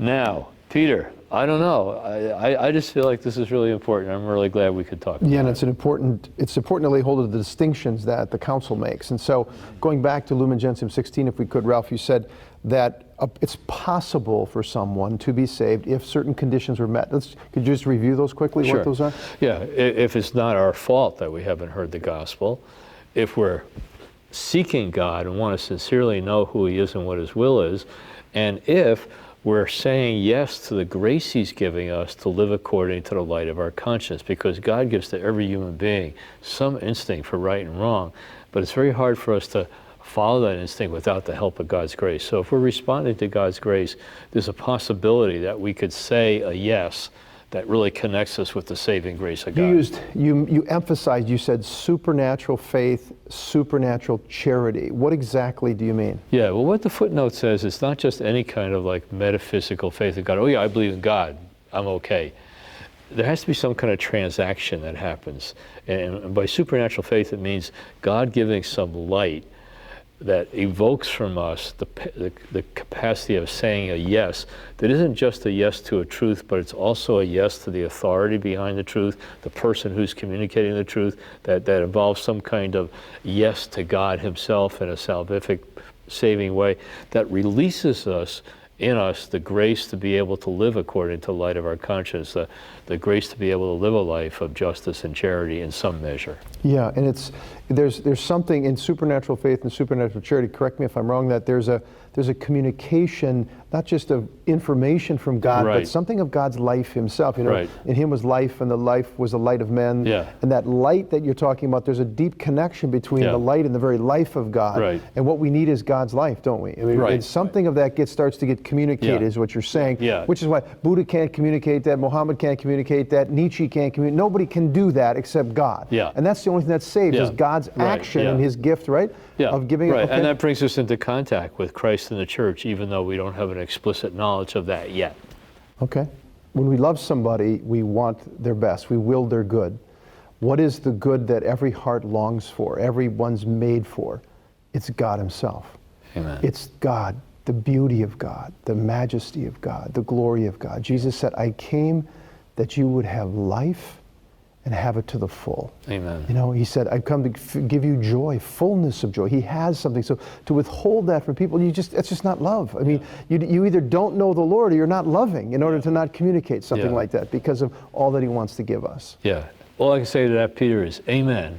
Now, Peter, I don't know. I just feel like this is really important. I'm really glad we could talk about it. Yeah, and it's important to lay hold of the distinctions that the council makes. And so going back to Lumen Gentium 16, if we could, Ralph, you said that it's possible for someone to be saved if certain conditions were met. Could you just review those quickly, Sure. what those are? Yeah, if it's not our fault that we haven't heard the gospel, if we're seeking God and want to sincerely know who He is and what His will is, and if we're saying yes to the grace He's giving us to live according to the light of our conscience, because God gives to every human being some instinct for right and wrong, but it's very hard for us to follow that instinct without the help of God's grace. So if we're responding to God's grace, there's a possibility that we could say a yes that really connects us with the saving grace of God. You emphasized, you said supernatural faith, supernatural charity. What exactly do you mean? Yeah, well, what the footnote says, it's not just any kind of like metaphysical faith in God. Oh yeah, I believe in God, I'm okay. There has to be some kind of transaction that happens. And by supernatural faith, it means God giving some light that evokes from us the capacity of saying a yes that isn't just a yes to a truth, but it's also a yes to the authority behind the truth, the person who's communicating the truth, that involves some kind of yes to God Himself in a salvific, saving way, that releases in us the grace to be able to live according to the light of our conscience, the grace to be able to live a life of justice and charity in some measure. Yeah, and there's something in supernatural faith and supernatural charity, correct me if I'm wrong, that there's a communication, not just of information from God, Right. but something of God's life Himself. You know, Right. in Him was life, and the life was the light of men. Yeah. And that light that you're talking about, there's a deep connection between Yeah. the light and the very life of God. Right. And what we need is God's life, don't we? I mean, Right. and something of that starts to get communicated, Yeah. is what you're saying. Yeah. Which is why Buddha can't communicate that, Muhammad can't communicate that, Nietzsche can't communicate. Nobody can do that except God. Yeah. And that's the only thing that saves Yeah. is God's Right. action Yeah. and His gift, right? Yeah, Of giving. right, Okay. and that brings us into contact with Christ and the church, even though we don't have an explicit knowledge of that yet. Okay. When we love somebody, we want their best. We will their good. What is the good that every heart longs for, everyone's made for? It's God Himself. Amen. It's God, the beauty of God, the majesty of God, the glory of God. Jesus said, I came that you would have life and have it to the full. Amen. You know, He said, I've come to give you joy, fullness of joy. He has something. So to withhold that from people, that's just not love. I mean, you either don't know the Lord or you're not loving in order to not communicate something Yeah. like that because of all that He wants to give us. Yeah. All I can say to that, Peter, is amen.